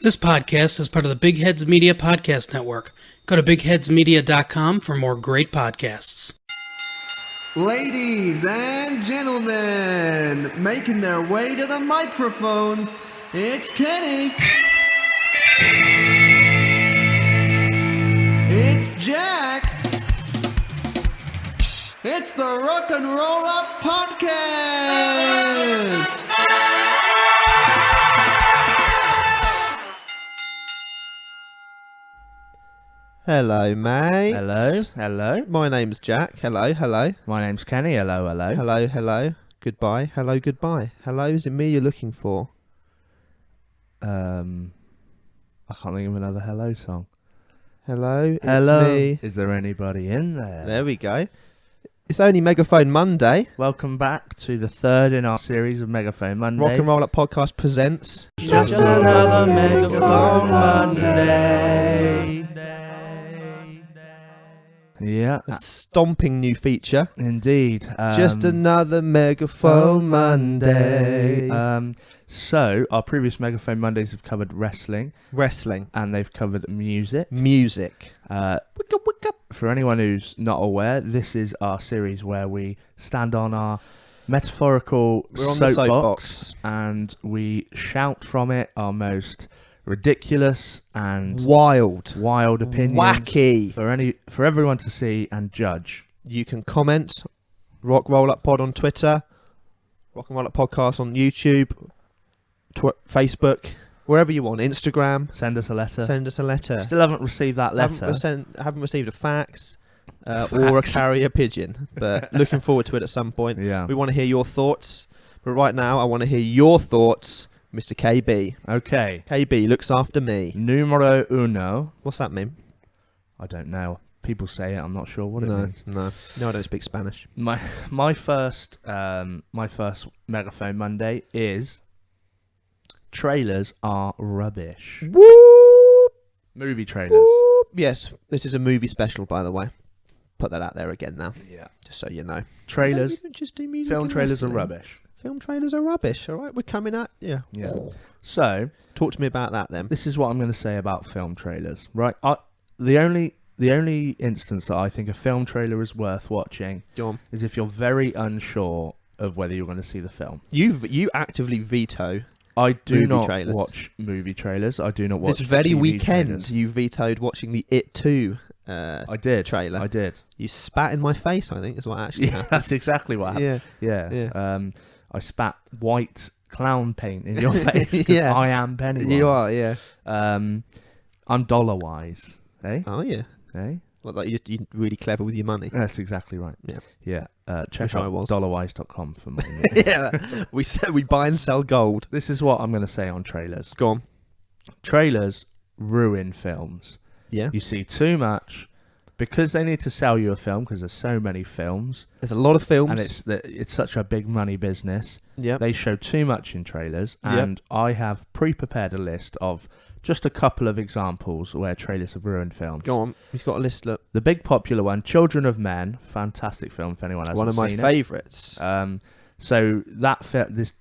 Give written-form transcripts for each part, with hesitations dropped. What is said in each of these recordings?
This podcast is part of the Big Heads Media Podcast Network. Go to bigheadsmedia.com for more great podcasts. Ladies and gentlemen, making their way to the microphones, it's Kenny. It's Jack. It's the Rock and Roll Up Podcast. Hello, mate. Hello. My name's Jack. Hello. My name's Kenny. Hello. Hello. Goodbye. Hello, goodbye. Hello, is it me you're looking for? I can't think of another hello song. Hello, it's Hello. me. Is there anybody in there? There we go. It's only Megaphone Monday. Welcome back to the third in our series of Megaphone Mondays. Rock and Roll Up Podcast presents Just another Megaphone Monday. Yeah, a stomping new feature. indeed. Just another Megaphone Monday. So, our previous Megaphone Mondays have covered wrestling. And they've covered music. For anyone who's not aware, this is our series where we stand on our metaphorical We're on the soapbox and we shout from it our most ridiculous and wild opinions wacky for everyone to see and judge. You can comment Rock Roll Up Pod on Twitter, Rock and Roll Up Podcast on YouTube, Facebook, wherever you want, Instagram. Send us a letter. Still haven't received that letter. Haven't received a fax or a carrier pigeon, but looking forward to it at some point. Yeah. We want to hear your thoughts, but right now I want to hear your thoughts, Mr. KB. Okay. KB looks after me. Numero uno. What's that mean? I don't know. People say it. I'm not sure what it means. No, I don't speak Spanish. My first Megaphone Monday is trailers are rubbish. Whoop! Movie trailers. Whoop! Yes, this is a movie special, by the way. Put that out there again now. Yeah. Just so you know. Trailers. You don't just do music Film and trailers are wrestling. rubbish. Film trailers are rubbish. All right, we're coming at you. Yeah. So Talk to me about that then. this is what I'm going to say about film trailers. Right. The only instance that I think a film trailer is worth watching Go on. is if you're very unsure of whether you're going to see the film. You actively veto. I do Movie not trailers. watch movie trailers. I do not watch This very TV weekend, trailers. you vetoed watching the It 2 I did. trailer. I did. You spat in my face, I think, is what actually Yeah, happened. that's exactly what happened. Yeah. I spat white clown paint in your face because Yeah. I am Pennywise. You are, yeah. I'm dollar wise. Eh? Oh, yeah. Eh? Well, like you're really clever with your money. That's exactly right. Yeah. Check Wish I out was. dollarwise.com for more. Yeah. We buy and sell gold. This is what I'm going to say on trailers. Go on. Trailers ruin films. Yeah. You see too much because they need to sell you a film because there's so many films There's a lot of films. and it's such a big money business. Yeah. They show too much in trailers, Yep. and I have pre-prepared a list of just a couple of examples where trailers have ruined films. Go on. He's got a list. Look. The big popular one, Children of Men, fantastic film if anyone hasn't One of my seen it. favourites. So that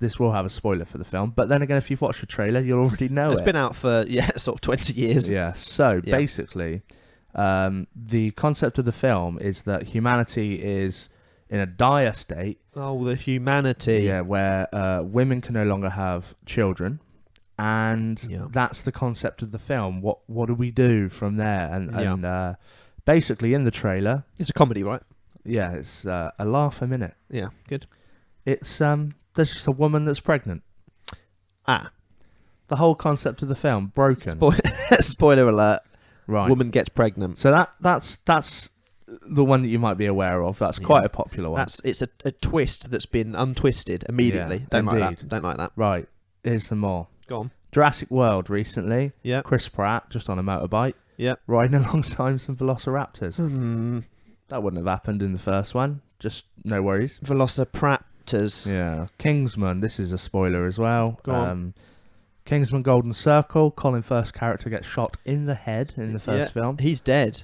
this will have a spoiler for the film, but then again, if you've watched the trailer, you'll already know It's it. been out for, sort of 20 years. Yeah. So Yeah. basically, the concept of the film is that humanity is in a dire state. Oh, the humanity. Yeah, where women can no longer have children, and that's the concept of the film. What do we do from there? And basically, in the trailer, It's a comedy, right? yeah, it's a laugh a minute. Yeah, good. It's there's just a woman that's pregnant. Ah. The whole concept of the film broken. Spoiler alert. Right. Woman gets pregnant. So that's the one that you might be aware of. That's quite a popular one. It's a twist that's been untwisted immediately. Yeah, Don't like indeed. that. Don't like that. Right. Here's some more. Go on. Jurassic World recently. Yeah. Chris Pratt just on a motorbike. Yeah. Riding alongside some velociraptors. Hmm. That wouldn't have happened in the first one. Just no worries. Velociraptors. Yeah. Kingsman. This is a spoiler as well. Go on. Kingsman Golden Circle. Colin Firth's character gets shot in the head in the first film. He's dead.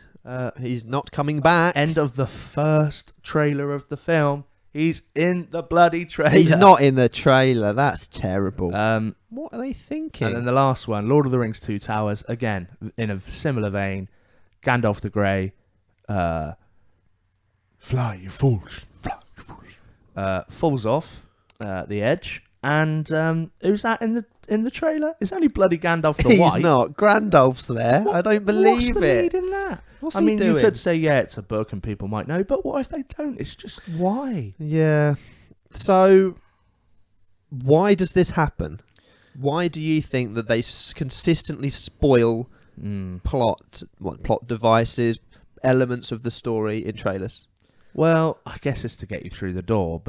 He's not coming back. End of the first trailer of the film. He's in the bloody trailer. He's not in the trailer. That's terrible. What are they thinking? And then the last one, Lord of the Rings: Two Towers. Again, in a similar vein, Gandalf the Grey. Fly, you fools! Fly, you fools! Falls off the edge. And who's that in the trailer? It's only bloody Gandalf the White. He's not. Grandolph's there. I don't believe what's the it. lead in that? What's I he mean, doing? you could say, yeah, it's a book and people might know, but what if they don't? It's just why? Yeah. So, why does this happen? Why do you think that they consistently spoil plot devices, elements of the story in trailers? Well, I guess it's to get you through the door,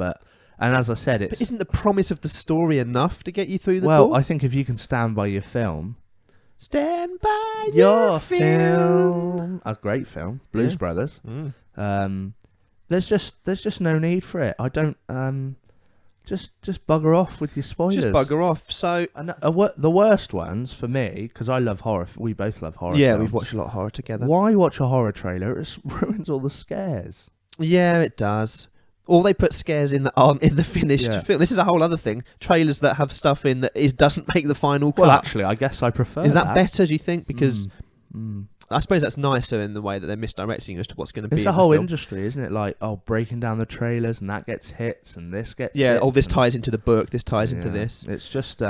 and as I said, But isn't the promise of the story enough to get you through the well, door? I think if you can stand by your film, Stand by your film. a great film, Blues Yeah. Brothers. There's just no need for it. I don't. Just bugger off with your spoilers. Just bugger off. So And the worst ones for me, because I love horror. We both love horror. yeah, films. we've watched a lot of horror together. Why watch a horror trailer? It ruins all the scares. Yeah, it does. Or they put scares in that aren't in the finished film. This is a whole other thing. Trailers that have stuff in that doesn't make the final cut. Well, actually, I guess I prefer. Is that better? Do you think? Because Mm. I suppose that's nicer in the way that they're misdirecting you as to what's going to be. It's in a the whole film. industry, isn't it? Like, breaking down the trailers, and that gets hits, and this gets Yeah. hits, Oh, this and- ties into the book. This ties into Yeah. this. It's just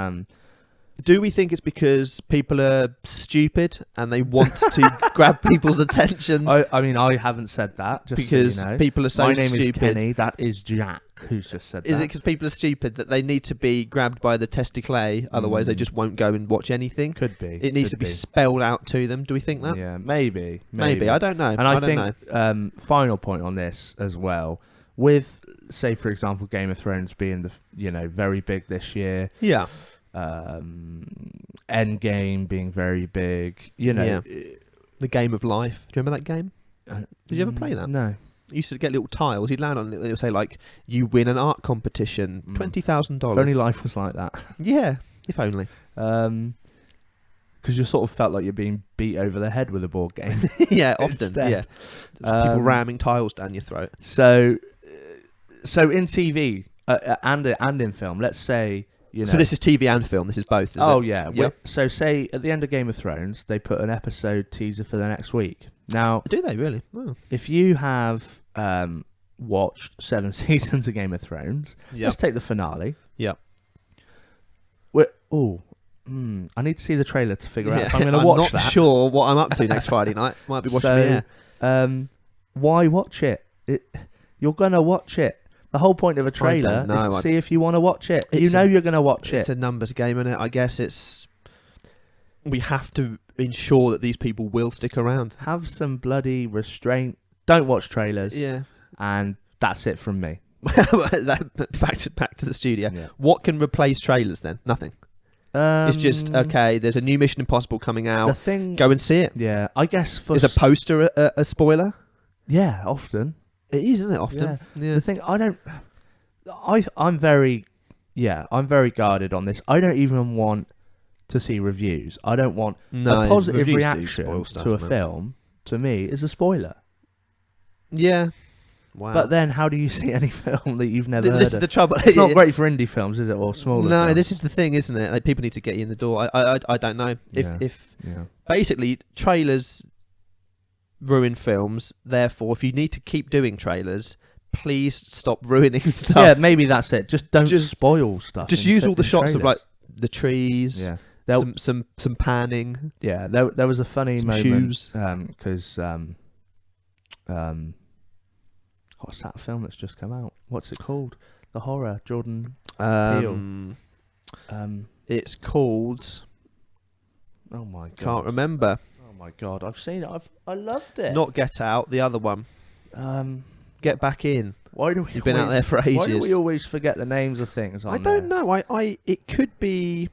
Do we think it's because people are stupid and they want to grab people's attention I mean, I haven't said that. Just because so you know. people are so My name stupid? is Kenny. That is Jack who's just said Is that. it because people are stupid that they need to be grabbed by the testicles, otherwise they just won't go and watch anything? Could be. It needs to could be spelled out to them. Do we think that? Yeah, maybe. Maybe. I don't know. And I don't know. think final point on this as well, with say for example Game of Thrones being very big this year, Yeah. Endgame being very big, Yeah. The Game of Life. Do you remember that game? Did you ever play that? No. You used to get little tiles. You'd land on it and it would say, like, you win an art competition, $20,000. If only life was like that. Yeah, if only. Because you sort of felt like you're being beat over the head with a board game. Yeah, often. Instead. Yeah. Just people ramming tiles down your throat. So in TV and in film, let's say, So this is TV and film. This is both. Is it? Yeah. Yep. So say at the end of Game of Thrones, they put an episode teaser for the next week. Now, Do they really? Oh. if you have watched 7 seasons of Game of Thrones, let's take the finale. Yep. I need to see the trailer to figure out Yeah, if I'm going to I'm watch not that. sure what I'm up to next Friday night. Might be watching the air. Why watch it? You're going to watch it. The whole point of a trailer don't know. is to see if you want to watch it. It's You're going to watch It's it. a numbers game, isn't it? I guess we have to ensure that these people will stick around. Have some bloody restraint. Don't watch trailers. Yeah. And that's it from me. back to the studio. Yeah. What can replace trailers then? Nothing. It's just okay. There's a new Mission Impossible coming The out. thing. Go and see it. Yeah, I guess for Is a poster a spoiler? yeah, often. It is, isn't it? Often. Yeah. The thing I'm very guarded on this. I don't even want to see reviews. I don't want a positive reviews do reaction spoil stuff, to a man. film. To me, is a spoiler. Yeah. Wow. But then, how do you see any film that you've never heard this is of? the trouble. It's not great for indie films, is it, or smaller? No, films? this is the thing, isn't it? Like, people need to get you in the door. I don't know if Yeah. basically trailers ruin films. Therefore, if you need to keep doing trailers, please stop ruining stuff. Yeah, maybe that's it. Just don't spoil stuff. Just in use all the in shots of trailers. like the trees. Yeah. Some panning. Yeah, there was a funny Some moment shoes. because what's that film that's just come out? What's it called? The horror, Jordan Peele. It's called. Oh my god! Can't remember. Oh my god! I've seen it. I loved it. Not Get Out. The other one. Get Back In. Why do we? You've been out there for ages. Why do we always forget the names of things? I don't know. It could be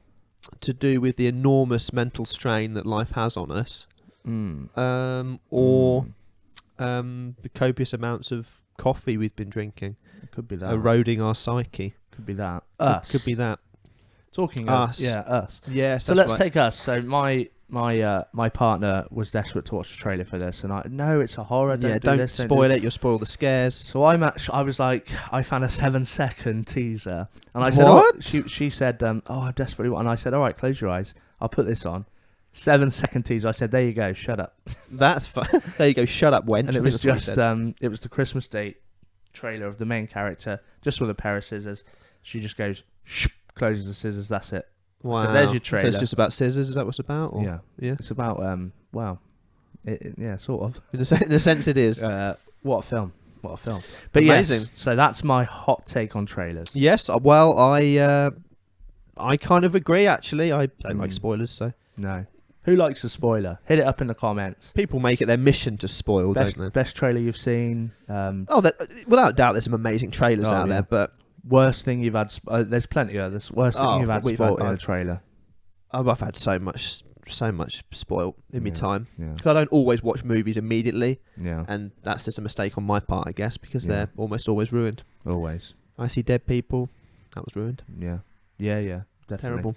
to do with the enormous mental strain that life has on us, or the copious amounts of coffee we've been drinking, It could be that. eroding our psyche. Could be that. Could be that. Talking of Us. us. Yes, So that's let's right. take us. So my partner was desperate to watch the trailer for this, and no, it's a horror. Don't do don't this, don't spoil do it. You'll spoil the scares. So I was like, I found a 7-second teaser, and I said, What? she said, oh, I desperately want, and I said, all right, close your eyes. I'll put this on. 7-second teaser. I said, there you go, shut up. That's fun. There you go. Shut up, wench. And it I think was that's what he just, said. it was the Christmas Date trailer of the main character, just with a pair of scissors. She just goes, shh, closes the scissors. That's it. Wow. So there's your So trailer. it's just about scissors. Is that what it's about? Or? Yeah. Yeah. It's about wow, yeah, sort of. In a sense, it is. What a film! What a film! But Amazing. yes, so that's my hot take on trailers. Yes. Well, I kind of agree. Actually, I don't like spoilers. So No, who likes a spoiler? Hit it up in the comments. people make it their mission to spoil, don't they? Best trailer you've seen. Without doubt, there's some amazing trailers Oh, out yeah. there. But Worst thing you've had. There's plenty of this. Worst thing you've had we've spoiled in had- a trailer. I've had so much spoiled in my Yeah. time Yeah, because I don't always watch movies immediately, yeah. and that's just a mistake on my part, I guess, because Yeah. they're almost always ruined. Always. I see dead people. That was ruined. Yeah, yeah. Definitely. Terrible.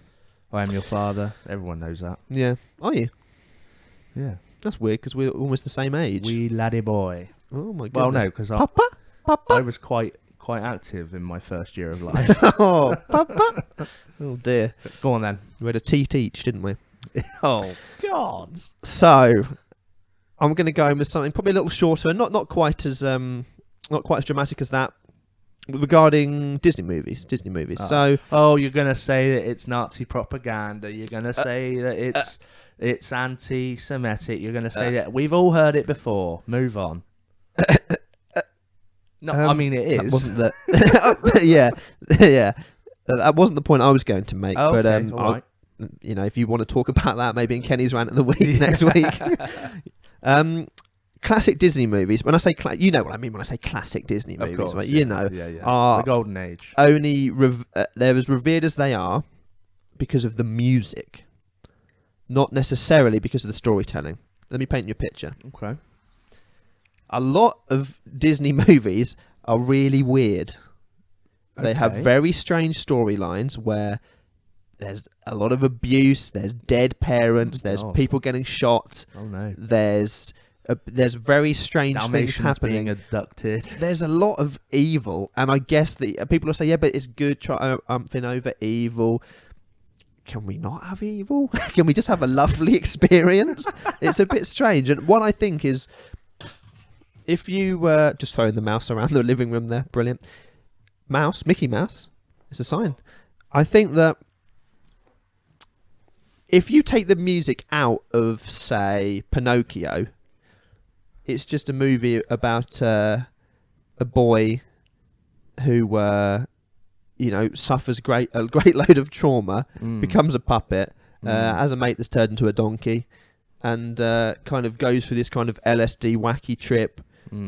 I am your father. Everyone knows that. Yeah. Are you? Yeah. That's weird because we're almost the same age. Wee laddie boy. Oh my Well, goodness. no, because I Papa. was quite active in my first year of life. Oh, Papa. Oh dear. Go on then. We had a teat each, didn't we? Oh God. So, I'm going to go in with something probably a little shorter, and not quite as dramatic as that. Regarding Disney movies. So, Oh, you're gonna say that it's Nazi propaganda. You're gonna say that it's anti-Semitic. You're gonna say that we've all heard it before. Move on. No, I mean it is. that wasn't the yeah. That wasn't the point I was going to make. Oh, but okay, all right. if you want to talk about that, maybe in Kenny's rant of the week next week. Classic Disney movies. When I say you know what I mean when I say classic Disney Of movies, course, right? yeah. You know, Yeah. are The golden age. only they're as revered as they are because of the music, not necessarily because of the storytelling. Let me paint you a picture. Okay. A lot of Disney movies are really weird. They have Okay. very strange storylines where there's a lot of abuse, there's dead parents, there's God. people getting shot, Oh no. there's very strange things Dalmatians happening. being abducted. There's a lot of evil, and I guess people will say, yeah, but it's good triumphing over evil. Can we not have evil? Can we just have a lovely experience? It's a bit strange. And what I think is, if you were just throwing the mouse around the living room there, brilliant. Mouse, Mickey Mouse, it's a sign. I think that if you take the music out of, say, Pinocchio, it's just a movie about a boy who, suffers a great load of trauma, becomes a puppet, has a mate that's turned into a donkey, and kind of goes through this kind of LSD wacky trip,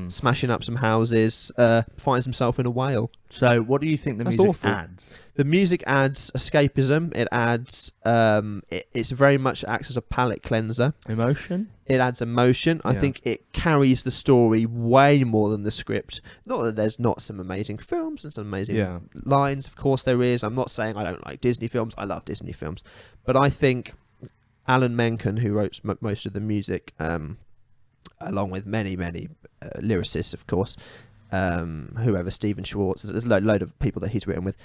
smashing up some houses, finds himself in a whale. So, what do you think the That's music awful. adds? The music adds escapism. It adds, it's very much acts as a palate cleanser. Emotion. It adds emotion. I Yeah. think it carries the story way more than the script. Not that there's not some amazing films and some amazing lines. Of course there is. I'm not saying I don't like Disney films. I love Disney films. But I think Alan Menken, who wrote most of the music, along with many lyricists, of course, whoever, Stephen Schwartz, there's a load of people that he's written with.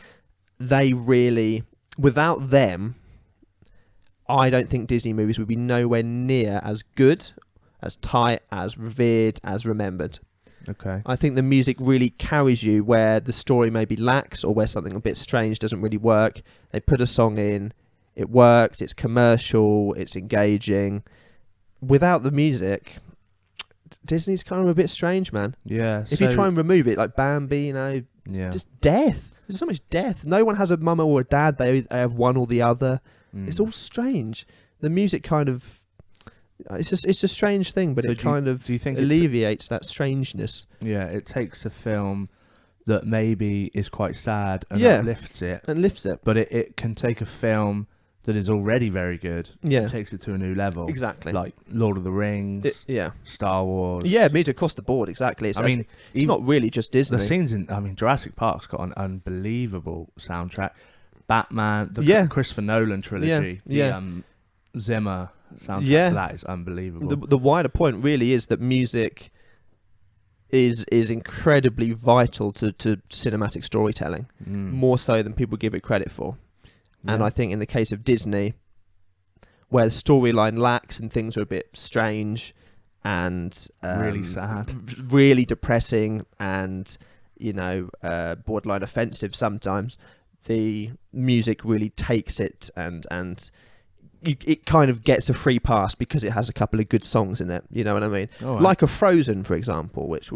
They really, without them, I don't think Disney movies would be nowhere near as good, as tight, as revered, as remembered. Okay. I think the music really carries you where the story maybe lacks or where something a bit strange doesn't really work. They put a song in, it works, it's commercial, it's engaging. Without the music, Disney's kind of a bit strange, man. Yeah. If you try and remove it, like Bambi, yeah. just death. There's so much death. No one has a mum or a dad. They have one or the other. It's all strange. The music kind of, it's a strange thing, but So it kind of do you think alleviates that strangeness. Yeah, it takes a film that maybe is quite sad and Yeah. uplifts it, And lifts it. but it can take a film that is already very good. Yeah. It takes it to a new level. Exactly. Like Lord of the Rings, Yeah. Star Wars. Yeah, music across the board, exactly. It's even not really just Disney. the scenes in, Jurassic Park's got an unbelievable soundtrack. Batman, the Christopher Nolan trilogy. The Zimmer soundtrack to that is unbelievable. The wider point really is that music is incredibly vital to cinematic storytelling, more so than people give it credit for. And I think in the case of Disney, where the storyline lacks and things are a bit strange and really sad, really depressing, and borderline offensive sometimes, the music really takes it and it kind of gets a free pass because it has a couple of good songs in it. You know what I mean? Right. Like a Frozen, for example, which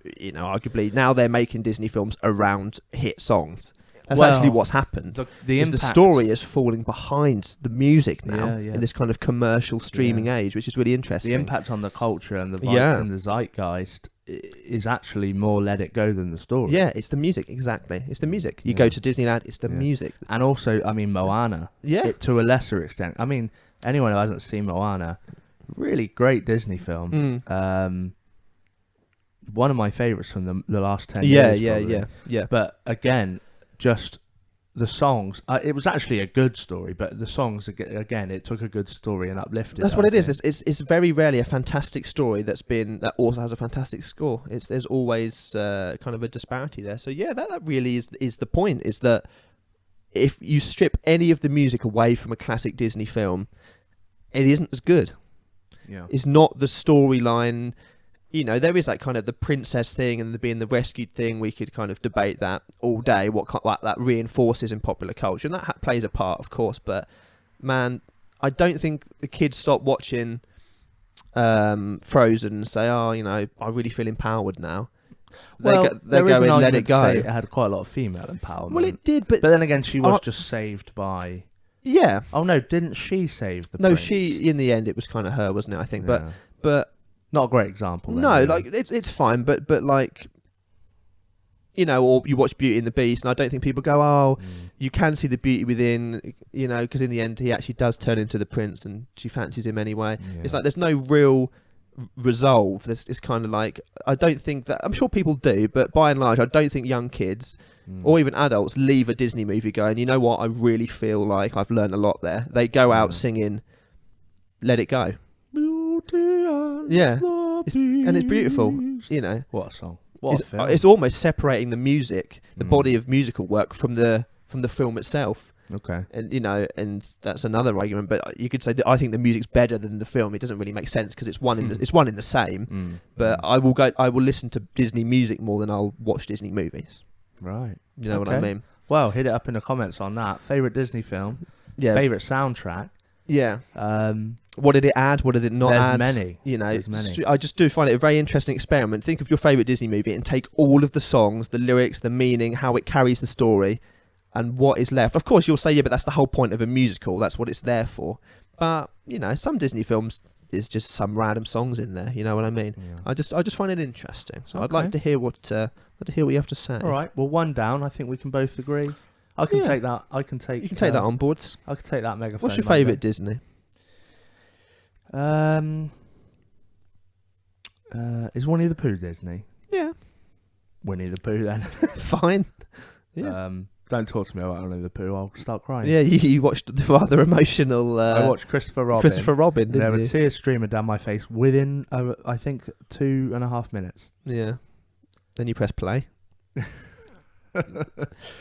arguably now they're making Disney films around hit songs. That's actually what's happened. The story is falling behind the music now in this kind of commercial streaming age, which is really interesting. The impact on the culture and the vibe and the zeitgeist is actually more Let It Go than the story. Yeah, it's the music, exactly. It's the music. You go to Disneyland, it's the music. And also, I mean, Moana, to a lesser extent. I mean, anyone who hasn't seen Moana, really great Disney film. One of my favourites from the last 10 years. Yeah. But again, just the songs, it was actually a good story, but the songs, again, it took a good story and uplifted it. That's what it is. It's very rarely a fantastic story that also has a fantastic score. There's always kind of a disparity there. So that really is the point, is that if you strip any of the music away from a classic Disney film, it isn't as good. Yeah. It's not the storyline. There is that kind of the princess thing and the being the rescued thing. We could kind of debate that all day, what that reinforces in popular culture. And that plays a part, of course. But, man, I don't think the kids stop watching Frozen and say, I really feel empowered now. They go and Let It Go. It had quite a lot of female empowerment. Well, it did, but then again, she was just saved by... Yeah. Oh, no, didn't she save the No, prince? she, in the end, it was kind of her, wasn't it, I think. Yeah. But not a great example. Then, no, really. like it's fine, but like, or you watch Beauty and the Beast, and I don't think people go, you can see the beauty within, because in the end he actually does turn into the prince, and she fancies him anyway. Yeah. It's like there's no real resolve. It's kind of like, I don't think that, I'm sure people do, but by and large, I don't think young kids or even adults leave a Disney movie going, you know what, I really feel like I've learned a lot there. They go out singing Let It Go. Yeah, and it's beautiful. What a song! What a film. It's almost separating the music, the body of musical work, from the film itself. Okay, and and that's another argument. But you could say that I think the music's better than the film. It doesn't really make sense because it's one in the same. But I will listen to Disney music more than I'll watch Disney movies. Right. You know what I mean? Well, hit it up in the comments on that. Favorite Disney film. Yeah. Favorite soundtrack. Yeah. What did it add? What did it not add? There's many. I just do find it a very interesting experiment. Think of your favourite Disney movie and take all of the songs, the lyrics, the meaning, how it carries the story, and what is left. Of course, you'll say, yeah, but that's the whole point of a musical. That's what it's there for. But, some Disney films is just some random songs in there. You know what I mean? Yeah. I just find it interesting. So I'd like to hear what you have to say. All right. Well, one down. I think we can both agree. I can take that. You can take that on board. I can take that Megaphone. What's your favourite Disney? Is Winnie the Pooh Disney? Yeah. Winnie the Pooh then. Fine. Yeah. Don't talk to me about Winnie the Pooh. I'll start crying. Yeah, you watched the rather emotional... I watched Christopher Robin. Didn't you? There were tears streaming down my face within, I think, 2.5 minutes. Yeah. Then you press play.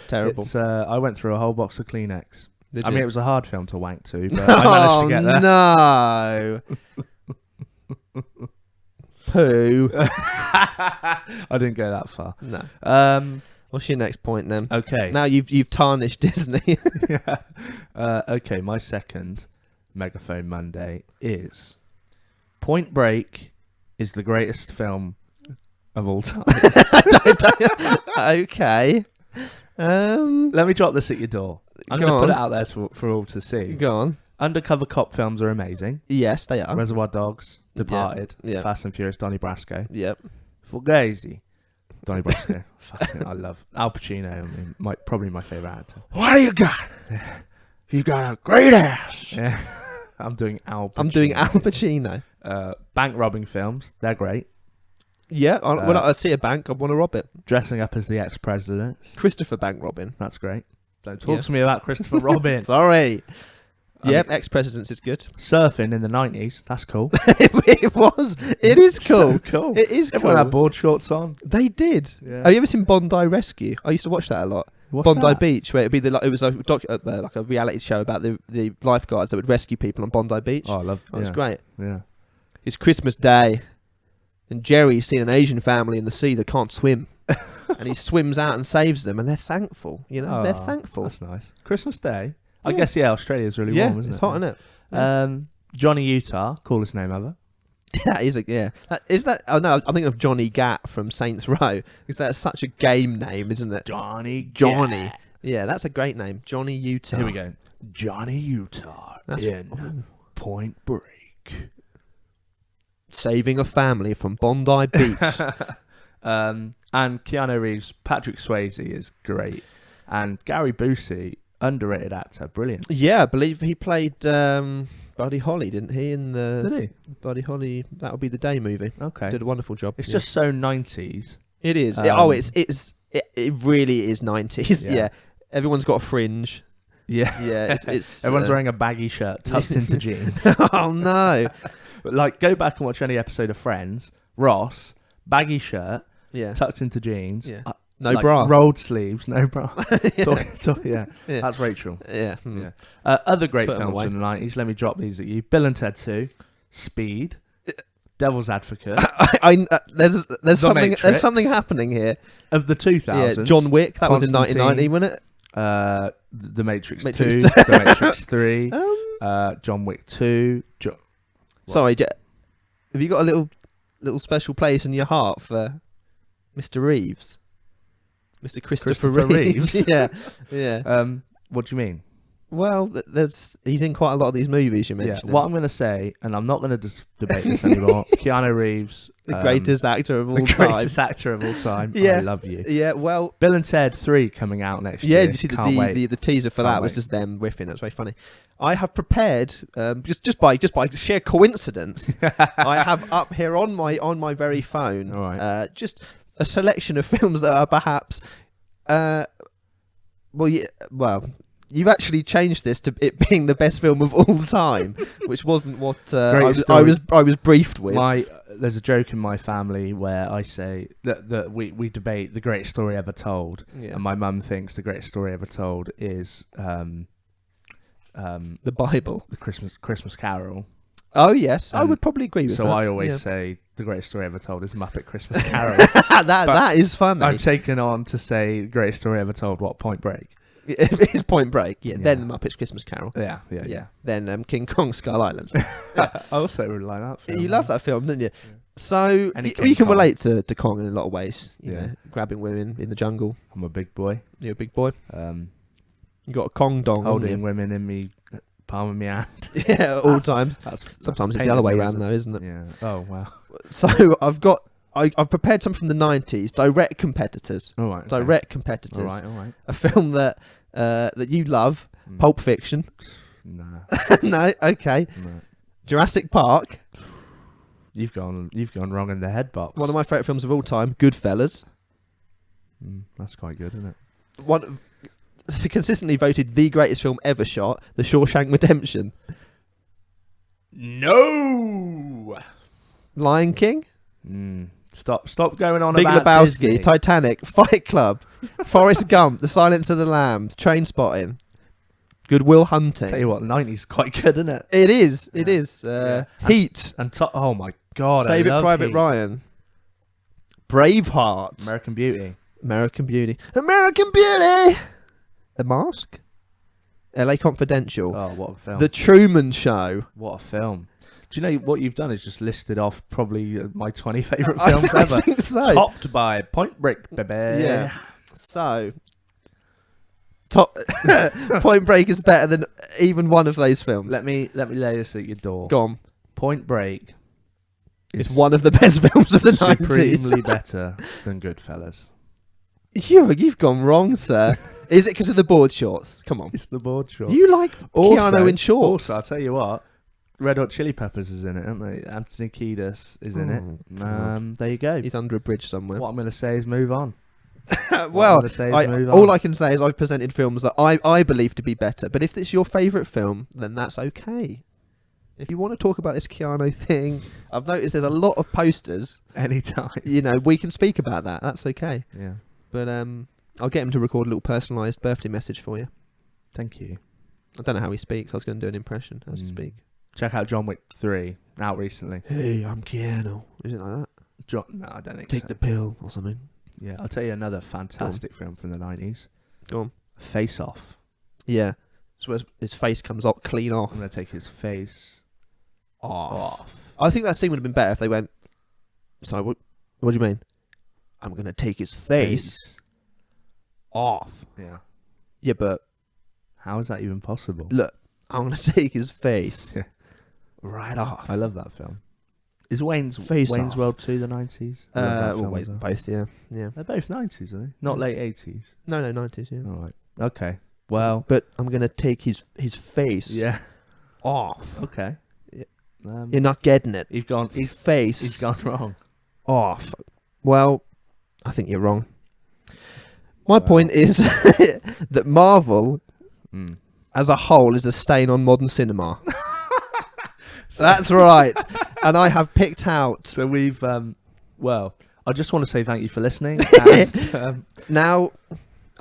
Terrible. I went through a whole box of Kleenex. I mean, it was a hard film to wank to, but I managed to get there. No. Pooh. I didn't go that far. No. What's your next point then? Okay. Now you've tarnished Disney. Okay, my second Megaphone Monday is Point Break is the greatest film of all time. Okay. Let me drop this at your door. I'm going to put it out there for all to see. Go on. Undercover cop films are amazing. Yes, they are. Reservoir Dogs, Departed, Fast and Furious, Donnie Brasco. Yep. Fugazi, Donnie Brasco. Fucking, I love Al Pacino. I mean, probably my favourite actor. What do you got? You got a great ass. Yeah. I'm doing Al Pacino. I'm doing Al Pacino. Bank robbing films. They're great. Yeah, when I see a bank, I want to rob it. Dressing up as the ex-president. Christopher Bank Robin. That's great. Don't talk to me about Christopher Robin. Sorry. I Yep, mean- Ex-Presidents is good. Surfing in the 90s. That's cool. It was. It is cool. So cool. It is Everyone cool. had board shorts on. They did. Yeah. Have you ever seen Bondi Rescue? I used to watch that a lot. What's Bondi that? Beach, where it was like a reality show about the lifeguards that would rescue people on Bondi Beach. Oh, I love It was yeah. great. Yeah. It's Christmas Day, and Jerry's seen an Asian family in the sea that can't swim, and he swims out and saves them, and they're thankful. You know, they're Oh, thankful. That's nice. Christmas Day. I Yeah. guess Australia's really Yeah, warm, isn't it's it? hot, isn't it? Johnny Utah, coolest name ever. That is Is that? Oh no, I'm thinking of Johnny Gat from Saints Row, because that's such a game name, isn't it? Johnny. Johnny. Yeah, that's a great name, Johnny Utah. Here we go. Johnny Utah in Point Break. Saving a family from Bondi Beach. And Keanu Reeves, Patrick Swayze is great, and Gary Busey, underrated actor, brilliant. Yeah, I believe he played Buddy Holly, didn't he? In the Did he? Buddy Holly, That Would Be the Day movie. Okay. Did a wonderful job. It's yeah. just so 90s. It is. It really is 90s. Yeah. Yeah. Everyone's got a fringe. Yeah. Yeah, it's Everyone's wearing a baggy shirt tucked into jeans. Oh no. But like, go back and watch any episode of Friends. Ross, baggy shirt, Yeah. tucked into jeans. Yeah. uh, No like bra. rolled sleeves, no bra. Yeah. Yeah. Yeah. That's Rachel. Yeah. Yeah. Other great Put 'em films away. from the 90s. Let me drop these at you. Bill and Ted 2, Speed, Devil's Advocate. There's something Matrix. happening here. Of the 2000s. Yeah, John Wick. That was in Constantine. 1990, wasn't it? The Matrix, Matrix 2, two. The Matrix 3, Um, John Wick 2. Sorry, have you got a little special place in your heart for Mr. Reeves? Mr. Christopher Reeves. Reeves? Yeah. What do you mean? Well, he's in quite a lot of these movies you mentioned. Yeah, what I'm going to say, and I'm not going to debate this anymore, Keanu Reeves. The greatest actor of all the time. greatest actor of all time. Yeah. I love you. Yeah, well, Bill and Ted 3 coming out next yeah, year. did you see Can't wait. the teaser for Can't that was wait. just them riffing. That's very funny. I have prepared, just by sheer coincidence, I have up here on my very phone, All right. just a selection of films that are perhaps, you've actually changed this to it being the best film of all time, which wasn't what I was briefed with. There's a joke in my family where I say that we debate the greatest story ever told, Yeah. and my mum thinks the greatest story ever told is The Bible. the Christmas Carol. Oh yes, I And would probably agree with So that. I always Yeah. say the greatest story ever told is Muppet Christmas Carol. that is funny. I'm taken on to say the greatest story ever told. What, Point Break? It's Point Break. Yeah. Yeah. Then the Muppets Christmas Carol. Yeah. Then King Kong Skull Island. I also really like that film. You love that film, didn't you? So Any you King can Kong. relate to Kong in a lot of ways. You Yeah. know, grabbing women in the jungle. I'm a big boy. You're a big boy. Um, You got a Kong dong. haven't holding you? women in me palm of my hand. Yeah, all times. That's Sometimes it's pain the other in way me, around, isn't though, isn't it? Yeah. Oh wow. So I've prepared some from the 90s. Direct competitors. All right. okay. Direct competitors. All right. A film that you love. Mm. Pulp Fiction. Nah. No, okay. No. Jurassic Park. You've gone wrong in the head box. One of my favourite films of all time. Goodfellas. That's quite good, isn't it? One consistently voted the greatest film ever shot. The Shawshank Redemption. No. Lion King. Stop going on Big about Lebowski. Disney. Titanic. Fight Club. Forrest Gump. The Silence of the Lambs. Trainspotting. Good Will Hunting. Tell you what, the 90s is quite good, isn't it? It is. Yeah. It is. Yeah. Heat. And oh my god, Save I It love Private Heat. Ryan. Braveheart. American Beauty. American Beauty. American Beauty. The Mask. LA Confidential. Oh, what a film! The Truman Show. What a film! Do you know what you've done is just listed off probably my 20 favourite I films ever, think so. topped by Point Break, baby. Yeah. So, Point Break is better than even one of those films. Let me lay this at your door. Go on. Point Break It's one of the best films of the 90s. supremely better than Goodfellas. You've gone wrong, sir. Is it because of the board shorts? Come on. It's the board shorts. You like Keanu in shorts. Also, I'll tell you what. Red Hot Chili Peppers is in it, aren't they? Anthony Kiedis is in Oh, it. God. There you go. He's under a bridge somewhere. What I'm going to say is move on. Well, I'm gonna say is move all on. I can say is I've presented films that I believe to be better. But if it's your favourite film, then that's okay. If you want to talk about this Keanu thing, I've noticed there's a lot of posters. Anytime. You know, we can speak about that. That's okay. Yeah. But I'll get him to record a little personalised birthday message for you. Thank you. I don't know how he speaks. I was going to do an impression as he speak. Check out John Wick 3, out recently. Hey, I'm Keanu. Is it like that? No, I don't think Take so. the pill or something. Yeah, I'll tell you another fantastic film from the 90s. Go on. Face Off. Yeah. So his face comes up clean off. I'm going to take his face off. I think that scene would have been better if they went, sorry, what do you mean? I'm going to take his face off. Yeah. Yeah, but How is that even possible? look, I'm going to take his face right off. I love that film. Is Wayne's Face Off. World 2 the 90s? I love that film Wait, as well. both, yeah. They're both 90s, are they? Not late 80s. No, 90s, yeah. All right. Okay. Well. But I'm going to take his face Yeah. off. Okay. Yeah. Um, You're not getting it. He's gone. His face He's gone wrong. off. Well, I think you're wrong. My Well. point is that Marvel Mm. as a whole is a stain on modern cinema. That's right. And I have picked out. So we've. Well, I just want to say thank you for listening. And, Now,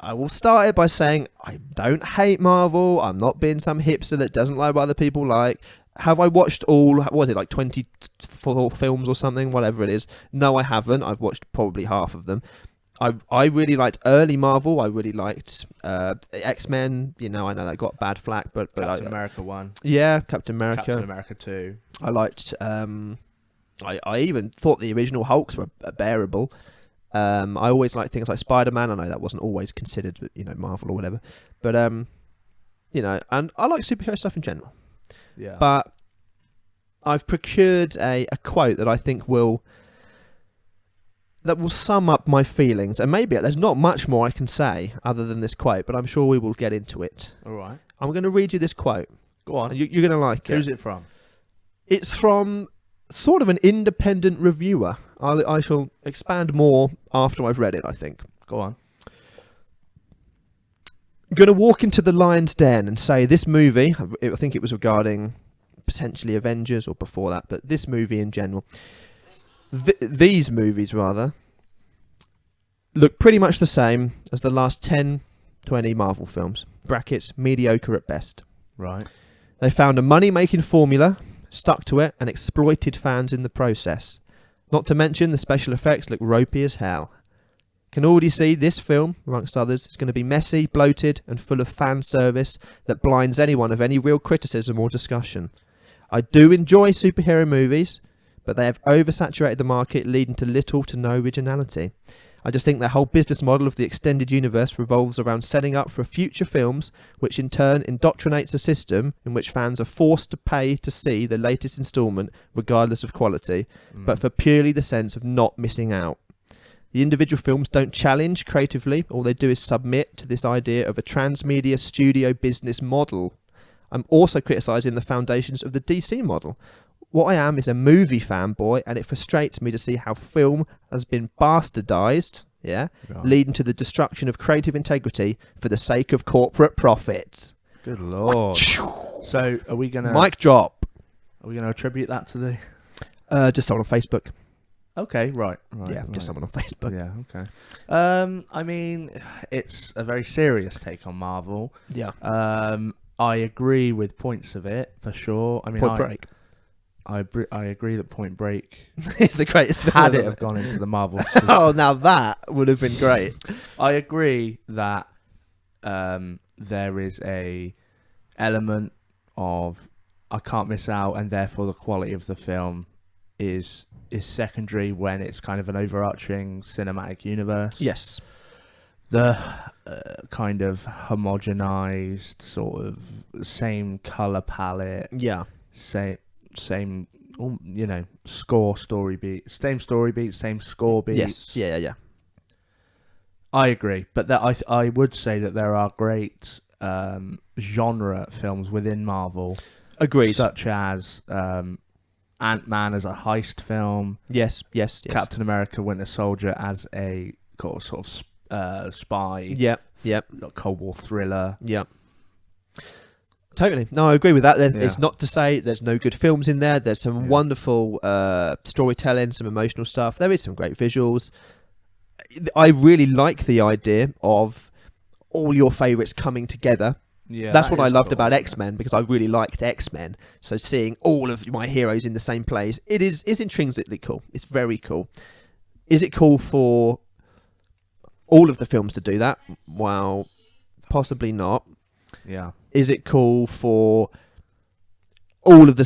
I will start it by saying I don't hate Marvel. I'm not being some hipster that doesn't like what other people like. Have I watched all, what was it, like 24 films or something, whatever it is? No, I haven't. I've watched probably half of them. I really liked early Marvel. I really liked X-Men. You know, I know that got bad flack, but Captain America 1. Yeah, Captain America. Captain America 2. I liked. I even thought the original Hulks were bearable. I always liked things like Spider-Man. I know that wasn't always considered, you know, Marvel or whatever. But you know, and I like superhero stuff in general. Yeah. But I've procured a quote that I think will sum up my feelings, and maybe there's not much more I can say other than this quote, but I'm sure we will get into it. All right. I'm going to read you this quote. Go on. You're going to like it. Who's it from? It's from sort of an independent reviewer. I shall expand more after I've read it, I think. Go on. I'm going to walk into the lion's den and say this movie, I think it was regarding potentially Avengers or before that, but this movie in general, these movies rather, look pretty much the same as the last 10, 20 Marvel films. Brackets, mediocre at best. Right. They found a money-making formula, stuck to it, and exploited fans in the process. Not to mention the special effects look ropey as hell. Can already see this film, amongst others, is going to be messy, bloated, and full of fan service that blinds anyone of any real criticism or discussion. I do enjoy superhero movies, but they have oversaturated the market, leading to little to no originality. I just think the whole business model of the extended universe revolves around setting up for future films, which in turn indoctrinates a system in which fans are forced to pay to see the latest instalment, regardless of quality, but for purely the sense of not missing out. The individual films don't challenge creatively, all they do is submit to this idea of a transmedia studio business model. I'm also criticising the foundations of the DC model. What I am is a movie fanboy, and it frustrates me to see how film has been bastardised, Right. leading to the destruction of creative integrity for the sake of corporate profits. Good lord. So are we gonna Mic drop. Are we gonna attribute that to the? Just someone on Facebook. Okay. Right. Yeah, right. just someone on Facebook. Yeah. Okay. I mean, it's a very serious take on Marvel. Yeah. I agree with points of it for sure. I mean, Point Break. I agree that Point Break, It's the greatest film. had it ever. have gone into the Marvel. Oh, now that would have been great. I agree that there is a element of I can't miss out, and therefore the quality of the film is secondary when it's kind of an overarching cinematic universe. Yes. The kind of homogenized sort of same color palette, Yeah. same you know, story beat, same story beat, same score beats. Yes. Yeah. I agree, but that I would say that there are great genre films within Marvel. Agreed. Such as Ant-Man as a heist film, Yes. Captain America Winter Soldier as a sort of spy. Yep. Cold War thriller. Yep. Totally. No, I agree with that. Yeah. It's not to say there's no good films in there. There's some wonderful storytelling, some emotional stuff. There is some great visuals. I really like the idea of all your favourites coming together. Yeah, that's what I loved cool, about X-Men, because I really liked X-Men. So seeing all of my heroes in the same place, is intrinsically cool. It's very cool. Is it cool for all of the films to do that? Well, possibly not. Yeah. Is it cool for all of the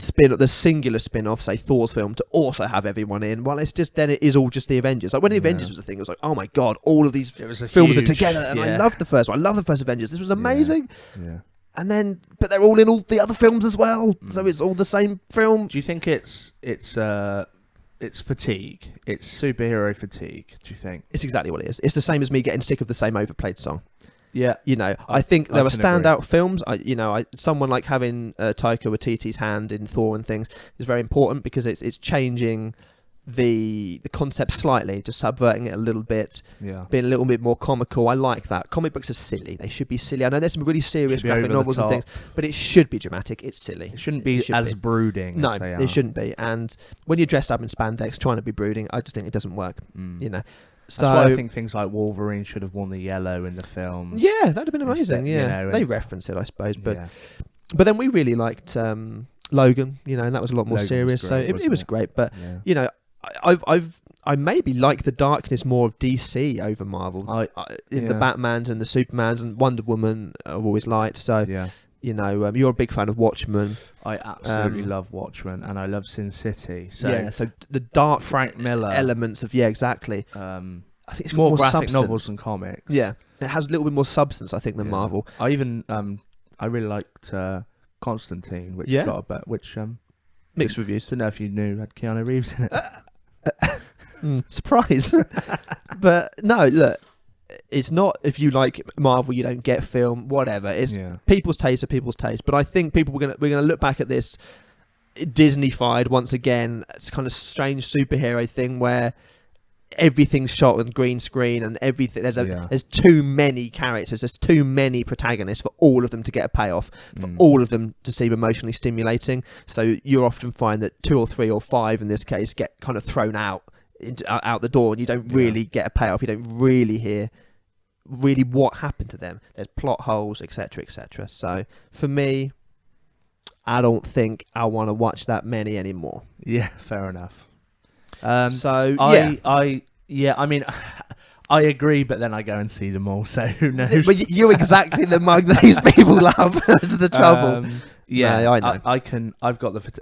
singular spin-off, say Thor's film, to also have everyone in? Well, it is all just the Avengers. Like when the Avengers was a thing, it was like, oh my god, all of these films are together, and I love the first one. I love the first Avengers. This was amazing. Yeah. And then, but they're all in all the other films as well, so it's all the same film. Do you think it's fatigue? It's superhero fatigue. Do you think? It's exactly what it is. It's the same as me getting sick of the same overplayed song. Yeah, I think there are standout agree. films. Someone like having Taika Waititi's hand in Thor and things is very important, because it's changing the concept slightly, just subverting it a little bit, being a little bit more comical. I like that. Comic books are silly. They should be silly. I know there's some really serious graphic novels and things, but it should be dramatic. It's silly. It shouldn't be as brooding. No, as they it shouldn't be. And when you're dressed up in spandex trying to be brooding, I just think it doesn't work. So that's why I think things like Wolverine should have worn the yellow in the film. Yeah, that'd have been amazing. They reference it, I suppose, but then we really liked Logan, and that was a lot more Logan serious. Was great, so it was great, but I maybe like the darkness more of DC over Marvel. The Batmans and the Supermans and Wonder Woman I've always liked. So you're a big fan of Watchmen. I absolutely love Watchmen, and I love Sin City. So so the dark Frank Miller elements of exactly. I think it's more got graphic substance. novels and comics. Yeah, it has a little bit more substance, I think, than Marvel. I even I really liked Constantine, which got a bit, which mixed reviews. Don't know if you knew had Keanu Reeves in it. Surprise. But no, look, it's not, if you like Marvel you don't get film, whatever. It's people's taste are people's taste. But I think we're gonna look back at this Disney-fied once again. It's kind of strange superhero thing where everything's shot on green screen and everything. There's too many characters. There's too many protagonists for all of them to get a payoff. For all of them to seem emotionally stimulating. So you often find that 2 or 3 or 5 in this case get kind of thrown out the door, and you don't really get a payoff. You don't really hear what happened to them. There's plot holes, etc., etc. So for me, I don't think I want to watch that many anymore. Yeah, fair enough. I mean, I agree, but then I go and see them all, so who knows? But you're exactly the mug that these people love. That's the trouble. I know. I've got the...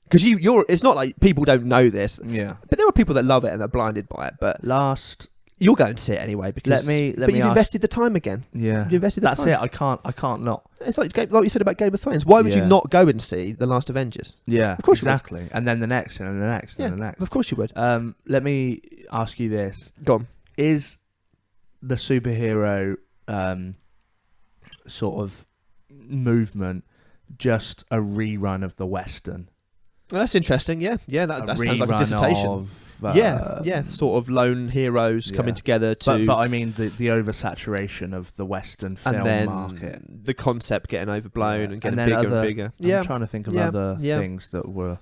Because you're... It's not like people don't know this. Yeah. But there are people that love it and they're blinded by it. But you'll go and see it anyway, because... But you've invested the time again. Yeah. You've invested the time. That's it. I can't not. It's like you said about Game of Thrones. Why would you not go and see The Last Avengers? Yeah, of course exactly. And then the next, and the next, and the next. Of course you would. Let me ask you this. Go on. Is the superhero sort of movement just a rerun of the Western? That's interesting. Yeah, that sounds like a dissertation. Sort of lone heroes coming together to. But I mean the oversaturation of the Western film and then market, the concept getting overblown and getting and bigger and bigger. I'm trying to think of other things that were.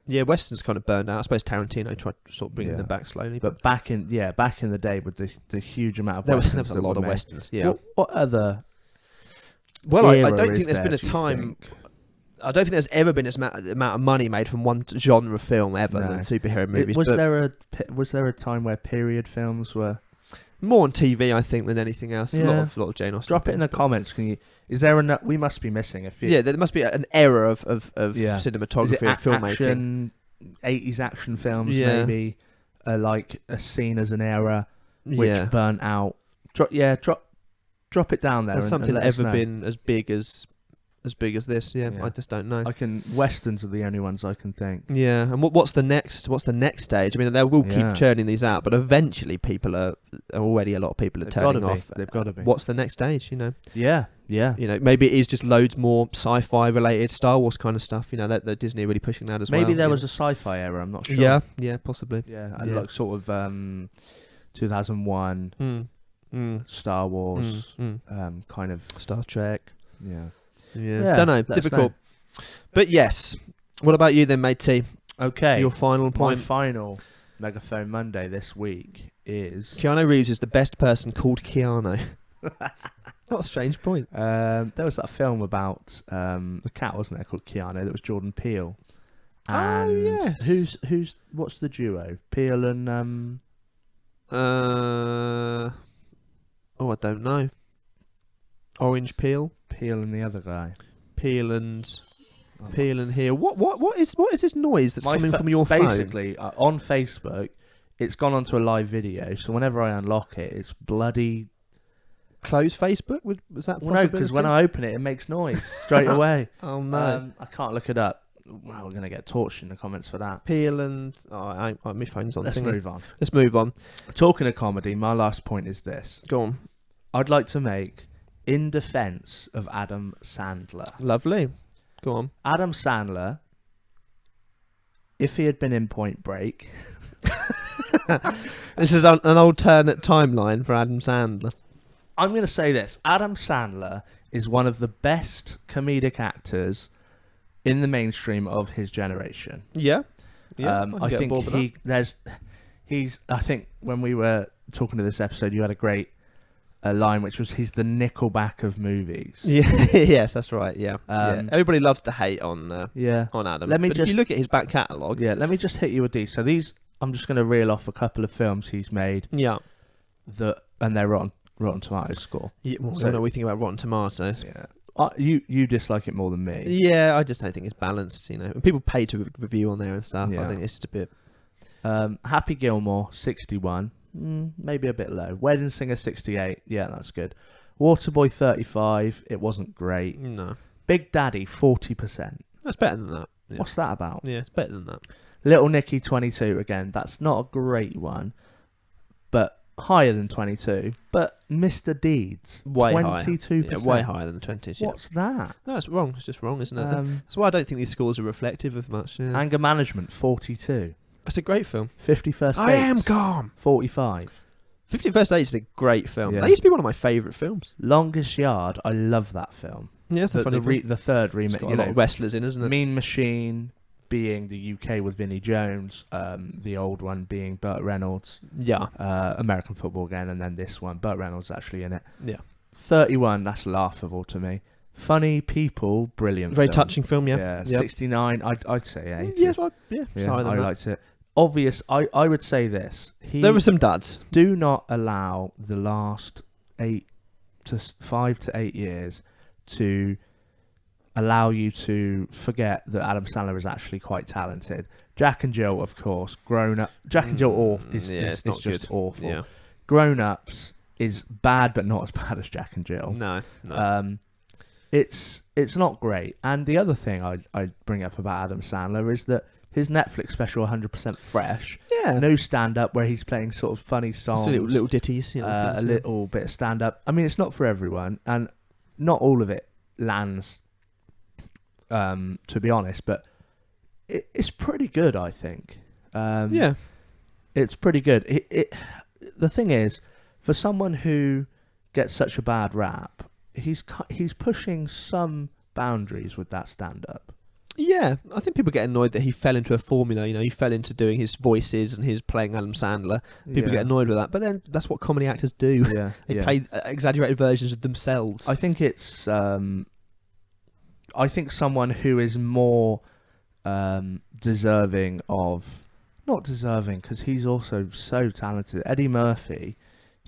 Yeah, Western's kind of burned out. I suppose Tarantino tried to sort of bring them back slowly. But back in the day with the huge amount of there was Westerns a lot of Westerns. Yeah. What other? Well, I don't think there's been a time. I don't think there's ever been as amount of money made from one genre film ever than superhero movies. Was there a time where period films were more on TV, I think, than anything else? Yeah. A lot of Jane Austen. Drop it in the comments. Can you? Is there we must be missing a few. Yeah, there must be an era of cinematography and filmmaking. 80s action films, maybe like seen as an era which burnt out. Drop it down there. Has something and ever been as big as this? Yeah, I just don't know. Westerns are the only ones I can think. Yeah, and what's the next stage? I mean, they will keep churning these out, but eventually already a lot of people are turning off. They've got to be. What's the next stage? Yeah. Maybe it is just loads more sci-fi related, Star Wars kind of stuff. That Disney are really pushing that as well. Maybe there was a sci-fi era. I'm not sure. Yeah, possibly. Yeah, like sort of 2001. Star Wars, kind of Star Trek. Yeah. Don't know. Difficult. But yes. What about you then, matey? Okay. Your final point. My final Megaphone Monday this week is Keanu Reeves is the best person called Keanu. What a strange point. There was that film about the cat, wasn't there, called Keanu? That was Jordan Peele. And yes. What's the duo? Peele and I don't know. Orange Peel. Peele and the other guy. Peel and here. What is this noise that's coming from your phone? Basically, on Facebook, it's gone onto a live video. So whenever I unlock it, it's bloody. Close Facebook? Was that? Well, no, because when I open it, it makes noise straight away. Oh no! I can't look it up. Well, we're gonna get torched in the comments for that. Peel and my phone's on. Let's move on. Let's move on. Talking of comedy, my last point is this. Go on. I'd like to make in defence of Adam Sandler. Lovely. Go on. Adam Sandler, if he had been in Point Break. This is an alternate timeline for Adam Sandler. I'm going to say this. Adam Sandler is one of the best comedic actors in the mainstream of his generation. Yeah. I think I think when we were talking to this episode, you had a great line, which was he's the Nickelback of movies. Yeah. Yes, that's right. Yeah. Everybody loves to hate on Adam. If you look at his back catalogue. Yeah. Let me just hit you with these. So these, I'm just going to reel off a couple of films he's made. Yeah. And they're Rotten Tomatoes score. Yeah. Well, I don't know what we think about Rotten Tomatoes. Yeah. You dislike it more than me. Yeah, I just don't think it's balanced. And people pay to review on there and stuff. Yeah. I think it's just a bit. Happy Gilmore 61. Maybe a bit low. Wedding Singer 68. Yeah, that's good. Waterboy 35. It wasn't great. No. Big Daddy 40%. That's better than that. Yeah. What's that about? Yeah, it's better than that. Little Nicky 22. Again, that's not a great one, but higher than 22. But Mr. Deeds way 22%. Yeah, way higher than the 20s. Yeah. What's that? No, it's wrong. It's just wrong, isn't it? That's why I don't think these scores are reflective of much. Yeah. Anger Management 42. It's a great film. 51st Dates. I am calm. 45. 51st Dates is a great film. Yeah. That used to be one of my favourite films. Longest Yard. I love that film. Yeah, it's a funny film. The third remake. It's got a lot of wrestlers in, isn't it? Mean Machine being the UK with Vinnie Jones. The old one being Burt Reynolds. Yeah. American Football again, and then this one. Burt Reynolds actually in it. Yeah. 31. That's laughable to me. Funny People. Brilliant. Very film. touching film. Yeah. Yeah. Yep. 69. I'd say 80. Yes, yeah. I liked it. Obvious. I would say this. There were some duds. Do not allow the last 5 to 8 years to allow you to forget that Adam Sandler is actually quite talented. Jack and Jill, of course. Grown Up. Jack and Jill is just good. awful. Yeah. Grown Ups is bad, but not as bad as Jack and Jill. No. It's not great. And the other thing I'd bring up about Adam Sandler is that his Netflix special, 100% Fresh. Yeah. No stand-up where he's playing sort of funny songs. Little ditties. A little bit of stand-up. I mean, it's not for everyone, and not all of it lands, to be honest, but it's pretty good, I think. Yeah. It's pretty good. The thing is, for someone who gets such a bad rap, he's pushing some boundaries with that stand-up. Yeah, I think people get annoyed that he fell into a formula. He fell into doing his voices and his playing Adam Sandler. People get annoyed with that, but then that's what comedy actors do. Yeah, they play exaggerated versions of themselves. I think it's. I think someone who is more deserving of, not deserving because he's also so talented. Eddie Murphy.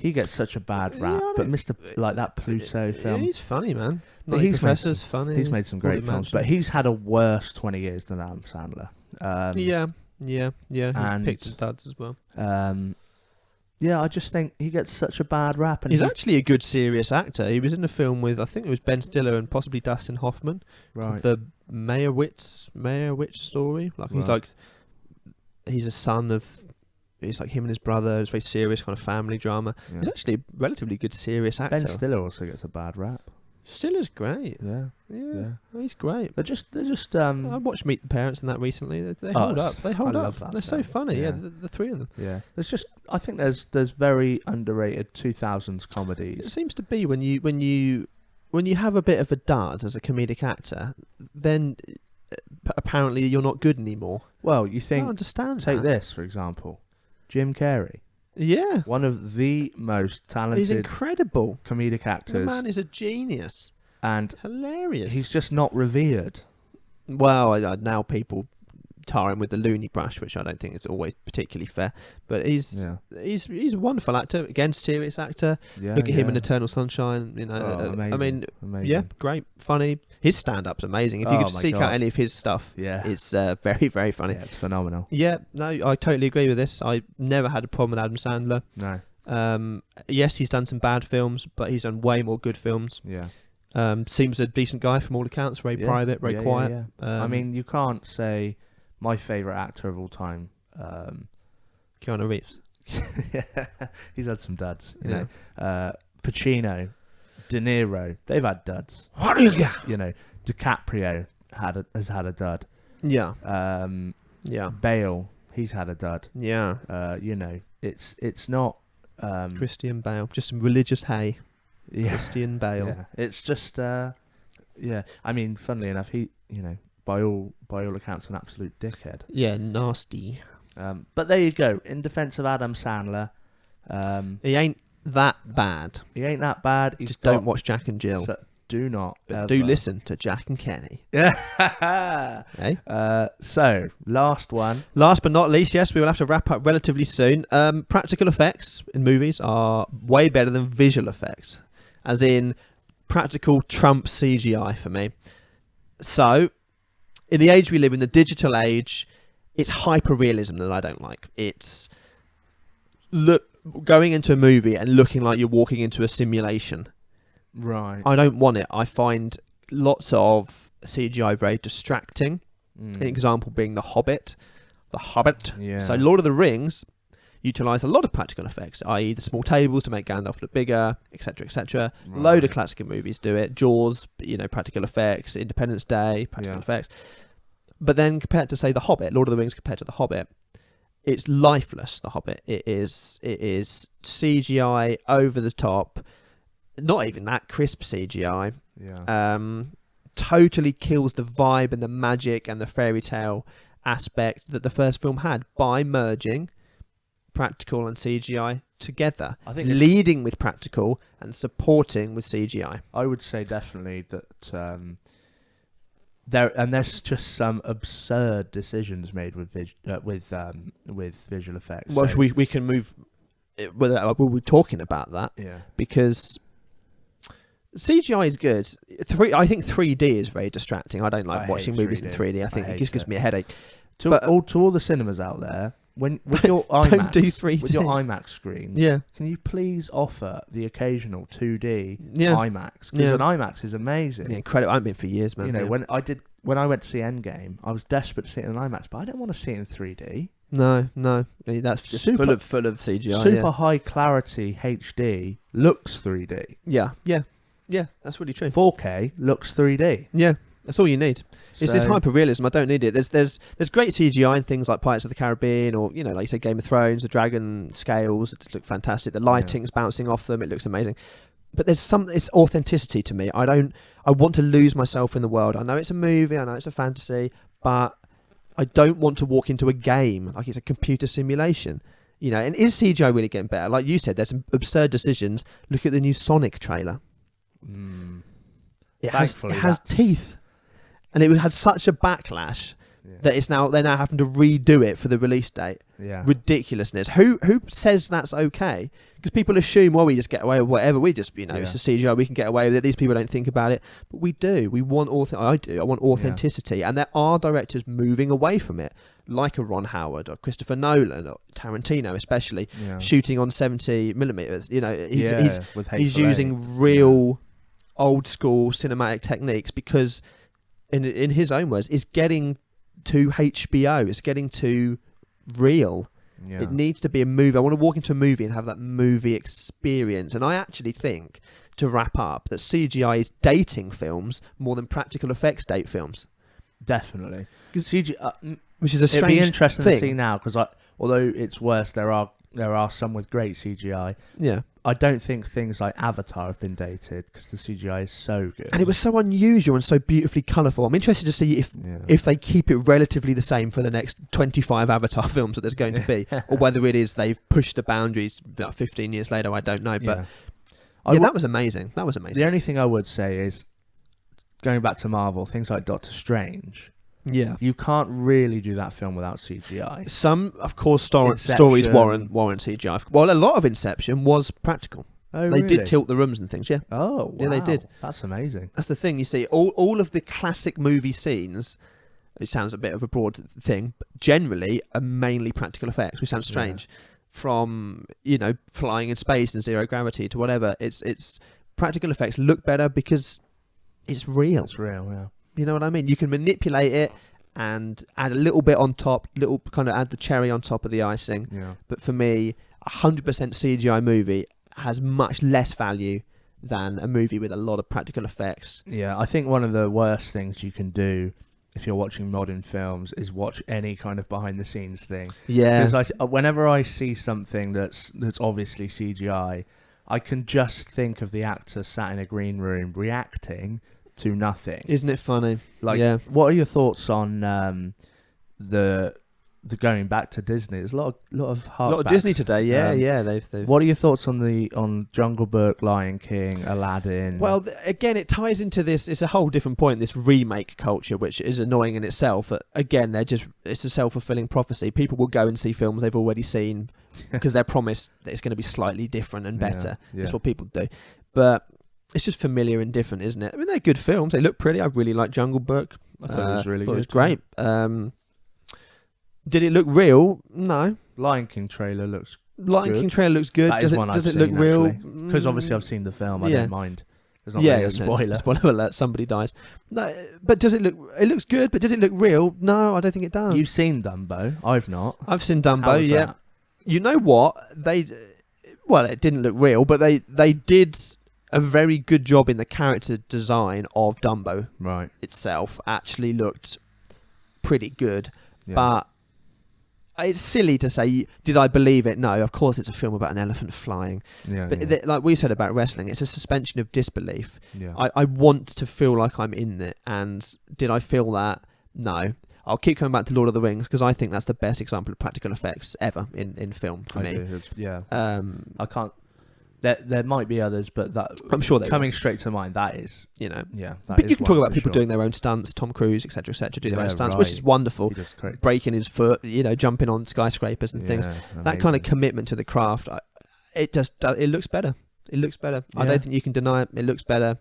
He gets such a bad rap, but like that Pluto film. He's funny, man. But Professor's funny. He's made some great films, but he's had a worse 20 years than Adam Sandler. Yeah. He's picked some duds as well. I just think he gets such a bad rap. And he's actually a good serious actor. He was in a film with, I think it was Ben Stiller and possibly Dustin Hoffman. Right. The Meyerowitz story. He's a son of. It's like him and his brother. It's very serious kind of family drama. Yeah. He's actually a relatively good serious actor. Ben Stiller also gets a bad rap. Stiller's great. Yeah. Yeah, he's great. They're just. I watched Meet the Parents and that recently. They hold up. They hold I up. love that They're so film. funny. Yeah. Yeah, the three of them. Yeah. I think there's very underrated 2000s It comedies. seems to be when you have a bit of a dud as a comedic actor, then apparently you're not good anymore. Well, you I think. don't understand. Take that. this for example, Jim Carrey, Yeah, one of the most he's talented incredible. comedic The actors, man is a genius. and Hilarious. he's just not revered. Well, now people tar him with the loony brush, which I don't think is always particularly fair. But he's a wonderful actor, again, serious actor. Yeah. Look at him in Eternal Sunshine. You know, Amazing. I mean, Amazing. yeah, great, funny. His stand-up's amazing. If you Oh could my seek out God. any of his stuff, Yeah. it's very, very funny. Yeah, it's phenomenal. Yeah, no, I totally agree with this. I never had a problem with Adam Sandler. No. Yes, he's done some bad films, but he's done way more good films. Yeah. Seems a decent guy from all accounts. Very private, very quiet. Yeah. I mean, you can't say my favourite actor of all time. Keanu Reeves. He's had some duds. You Yeah. know, Pacino, De Niro, they've had duds. What do you got? You know, DiCaprio has had a dud. Yeah, Yeah. Bale, he's had a dud. yeah. You know, it's not. Christian Bale, just some religious hay. Yeah. Christian Bale. Yeah. It's just. Yeah. I mean, funnily enough, he, you know, by all accounts, an absolute dickhead. Yeah, nasty. But there you go. In defence of Adam Sandler, He ain't that bad. he ain't that bad. He's Just don't watch Jack and Jill. So do not. But do listen to Jack and Kenny. Yeah. Eh? So last one. Last but not least, yes, we will have to wrap up relatively soon. Practical effects in movies are way better than visual effects. As in, practical trumps CGI for me. So, in the age we live in, the digital age, it's hyper-realism that I don't like. It's going into a movie and looking like you're walking into a simulation. Right. I don't want it. I find lots of CGI very distracting. An example being The Hobbit. The Hobbit. Yeah. So Lord of the Rings utilise a lot of practical effects, i.e. the small tables to make Gandalf look bigger, etc., etc. Right. Load of classic movies do it. Jaws, practical effects. Independence Day, practical effects. But then compared to, say, The Hobbit, Lord of the Rings compared to The Hobbit, it's lifeless, The Hobbit. It is CGI over the top, not even that crisp CGI. Yeah. Totally kills the vibe and the magic and the fairy tale aspect that the first film had by merging practical and CGI together. I think leading with practical and supporting with CGI. I would say definitely that there's just some absurd decisions made with visual effects. Well, So- we can move. We'll be talking about that yeah. because CGI is good. I think 3D is very distracting. I don't like I watching hate movies in 3D. I think it hate just gives it. me a headache. To But- all the cinemas out there, with your IMAX, Don't do 3D. with your IMAX screens, Yeah. can you please offer the occasional 2D Yeah. IMAX? Because Yeah. an IMAX is amazing. Yeah, incredible. I've been for years, man. You know, Yeah. when I went to see Endgame, I was desperate to see it in IMAX, but I don't want to see it in 3D. No, that's just Super- full of CGI. Super high clarity HD looks 3D. Yeah, that's really true. 4K looks 3D. Yeah, that's all you need. It's this So- hyper realism. I don't need it. There's great CGI in things like Pirates of the Caribbean, or like you say, Game of Thrones. The dragon scales just look fantastic. The lighting's bouncing off them. It looks amazing. But it's authenticity to me. I want to lose myself in the world. I know it's a movie. I know it's a fantasy, but I don't want to walk into a game like it's a computer simulation. And is CGI really getting better? Like you said, there's some absurd decisions. Look at the new Sonic trailer. It has Thankfully, teeth, and it had such a backlash that they're now having to redo it for the release date. Yeah. Ridiculousness. Who says that's okay? Because people assume, well, we just get away with whatever. We just, it's just CGI. We can get away with it. These people don't think about it, but we do. We want I do. I want authenticity, and there are directors moving away from it, like a Ron Howard or Christopher Nolan or Tarantino, especially shooting on 70mm. He's using real old school cinematic techniques because, in his own words, it's getting too HBO. It's getting too real. It needs to be a movie. I want to walk into a movie and have that movie experience. And I actually think to wrap up, that CGI is dating films more than practical effects date films. Definitely. CGI, which is a it'd strange be interesting thing. to see now, because although it's worse, there are some with great CGI. Yeah. I don't think things like Avatar have been dated because the CGI is so good. And it was so unusual and so beautifully colourful. I'm interested to see if they keep it relatively the same for the next 25 Avatar films that there's going to be, or whether it is they've pushed the boundaries about 15 years later. I don't know, but that was amazing. That was amazing. The only thing I would say is, going back to Marvel, things like Doctor Strange. Yeah. You can't really do that film without CGI. Some, of course, stories warrant CGI. Well, a lot of Inception was practical. Oh, they really? did tilt the rooms and things, yeah. Oh, wow. Yeah, they did. That's amazing. That's the thing, you see. All of the classic movie scenes, it sounds a bit of a broad thing, but generally are mainly practical effects, which sounds strange. Yeah. From, flying in space and zero gravity to whatever, it's practical effects look better because it's real. It's real, yeah. You know what I mean? You can manipulate it and add a little bit on top, add the cherry on top of the icing. Yeah. But for me, 100% CGI movie has much less value than a movie with a lot of practical effects. Yeah, I think one of the worst things you can do if you're watching modern films is watch any kind of behind the scenes thing. Yeah. Because whenever I see something that's obviously CGI, I can just think of the actor sat in a green room reacting to nothing. Isn't it funny? What are your thoughts on the going back to Disney? There's a lot of Disney today. Yeah, they've. What are your thoughts on Jungle Book, Lion King, Aladdin? Well, again, it ties into this. It's a whole different point. This remake culture, which is annoying in itself. Again, it's a self-fulfilling prophecy. People will go and see films they've already seen because they're promised that it's going to be slightly different and better. Yeah. That's what people do, but. It's just familiar and different, isn't it? I mean, they're good films. They look pretty. I really like Jungle Book. I thought it was really good. It was great. Did it look real? No. Lion King trailer looks King trailer looks good. That does it look real? Because obviously I've seen the film. I don't mind. It's not really a spoiler. Spoiler alert, somebody dies. No, but does it look... It looks good, but does it look real? No, I don't think it does. You've seen Dumbo. I've not. I've seen Dumbo, yeah. That? You know what? It didn't look real, but they did... a very good job in the character design of Dumbo itself. Actually looked pretty good. Yeah. But it's silly to say, did I believe it? No, of course it's a film about an elephant flying. But like we said about wrestling, it's a suspension of disbelief. Yeah. I want to feel like I'm in it. And did I feel that? No. I'll keep coming back to Lord of the Rings because I think that's the best example of practical effects ever in film for me. Yeah. I can't... There might be others, but that I'm sure coming straight to mind. That is, But you can talk about people doing their own stunts. Tom Cruise, etc., do their own stunts, which is wonderful. Breaking his foot, jumping on skyscrapers and things. Amazing. That kind of commitment to the craft, it looks better. It looks better. Yeah. I don't think you can deny it. It looks better,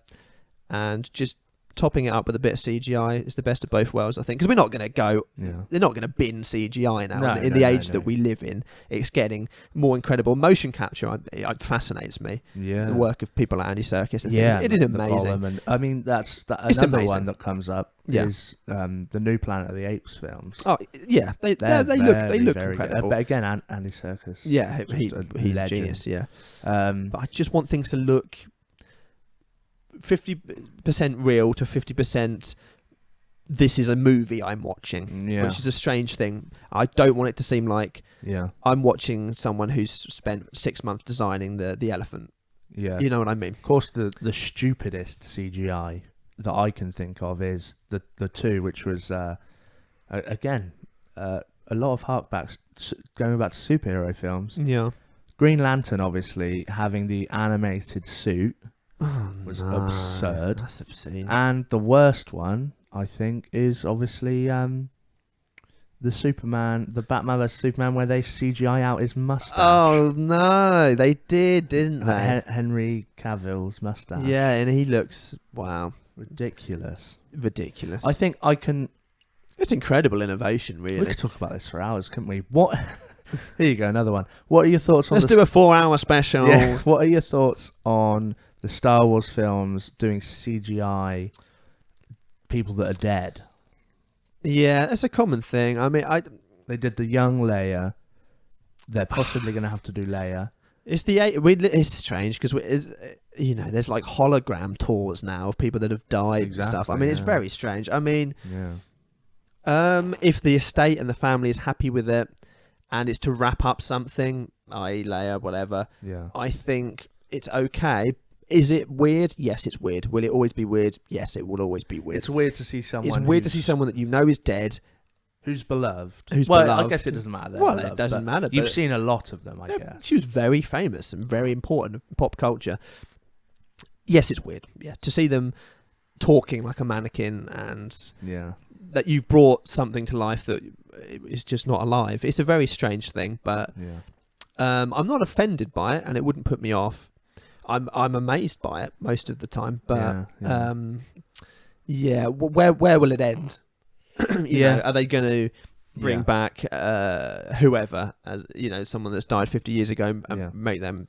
and just topping it up with a bit of CGI is the best of both worlds, I think. Because we're not going to go... Yeah. They're not going to bin CGI now. In the age that we live in, it's getting more incredible. Motion capture it fascinates me. Yeah. The work of people like Andy Serkis and things. It is amazing. I mean, that's another one that comes up is the new Planet of the Apes films. Oh, yeah. They look incredible. But again, Andy Serkis. Yeah, he's a genius, yeah. But I just want things to look... 50% real to 50% this is a movie I'm watching, which is a strange thing. I don't want it to seem like I'm watching someone who's spent 6 months designing the elephant. Yeah, you know what I mean. Of course, the stupidest CGI that I can think of is the two, which was again a lot of harkbacks going back to superhero films. Yeah, Green Lantern obviously having the animated suit. Was absurd. That's obscene. And the worst one, I think, is obviously the Batman vs Superman, where they CGI out his mustache. Oh no, they did, didn't they? Henry Cavill's mustache. Yeah, and he looks ridiculous. Ridiculous. I think I can. It's incredible innovation, really. We could talk about this for hours, couldn't we? What? Here you go, another one. What are your thoughts on? Let's do a 4-hour special. Yeah. What are your thoughts on the Star Wars films doing CGI people that are dead? Yeah, that's a common thing. I mean, they did the young Leia. They're possibly going to have to do Leia. It's strange because there's like hologram tours now of people that have died and stuff. I mean, it's very strange. I mean, if the estate and the family is happy with it, and it's to wrap up something, i.e. Leia, whatever, I think it's okay. Is it weird? Yes, it's weird. Will it always be weird? Yes, it will always be weird. It's weird to see someone. It's weird to see someone that you know is dead. Who's beloved? Beloved. I guess it doesn't matter. Well, it doesn't matter. You've seen a lot of them, I guess. She was very famous and very important in pop culture. Yes, it's weird. Yeah, to see them talking like a mannequin and that you've brought something to life that is just not alive. It's a very strange thing, but I'm not offended by it, and it wouldn't put me off. I'm amazed by it most of the time, but where will it end? Are they going to bring back whoever, as someone that's died 50 years ago, and make them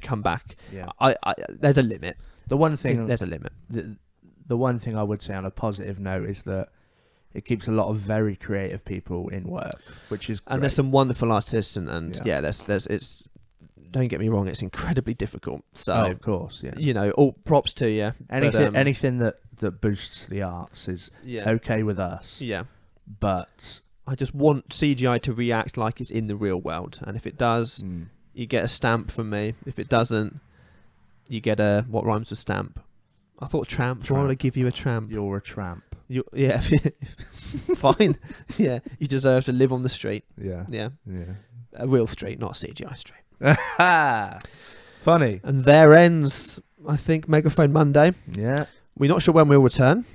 come back? There's a limit. There's a limit. The one thing I would say on a positive note is that it keeps a lot of very creative people in work, which is great. And there's some wonderful artists, and there's it's. Don't get me wrong, it's incredibly difficult. So of course, all props to you. Anything that boosts the arts is okay with us. Yeah, but I just want CGI to react like it's in the real world, and if it does, you get a stamp from me. If it doesn't, you get a what rhymes with stamp. I thought tramp. Why would I give you a tramp? You're a tramp. Fine. Yeah, you deserve to live on the street. Yeah. A real street, not a CGI street. Funny. And there ends, I think, Megaphone Monday. Yeah. We're not sure when we'll return.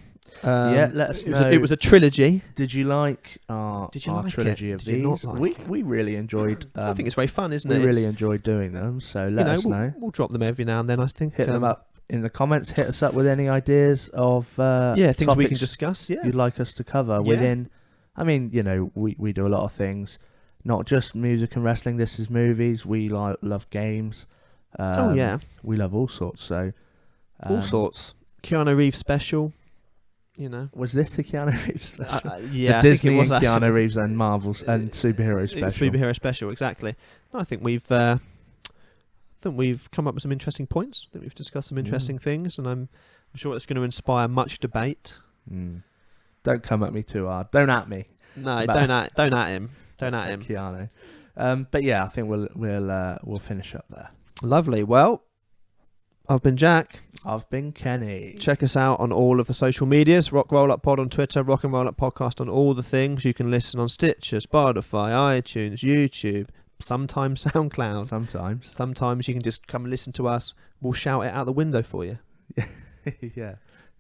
Let us know. It was a trilogy. Did you like our trilogy of these? We really enjoyed. I think it's very fun, isn't it? We really enjoyed doing them. So let us know. We'll drop them every now and then, I think. Hit them up in the comments. Hit us up with any ideas of things we can discuss. You'd like us to cover within. I mean, we do a lot of things. Not just music and wrestling. This is movies. We love games. We love all sorts. So all sorts. Keanu Reeves special. Was this the Keanu Reeves special? The Disney and Keanu Reeves and Marvel's and superhero special. Superhero special, exactly. I think we've come up with some interesting points. I think we've discussed some interesting things, and I'm sure it's going to inspire much debate. Don't come at me too hard. Don't at me. No, don't at him. Don't at him, Keanu. But I think we'll finish up there. Lovely. Well, I've been Jack. I've been Kenny. Check us out on all of the social medias. Rock Roll Up Pod on Twitter. Rock and Roll Up Podcast on all the things. You can listen on Stitcher, Spotify, iTunes, YouTube, sometimes SoundCloud. Sometimes you can just come and listen to us. We'll shout it out the window for you.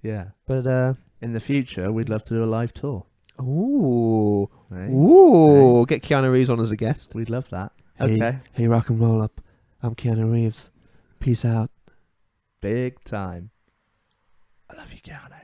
Yeah. But in the future, we'd love to do a live tour. Ooh. Get Keanu Reeves on as a guest. We'd love that. Okay. Hey, Rock and Roll Up. I'm Keanu Reeves. Peace out. Big time. I love you, Keanu.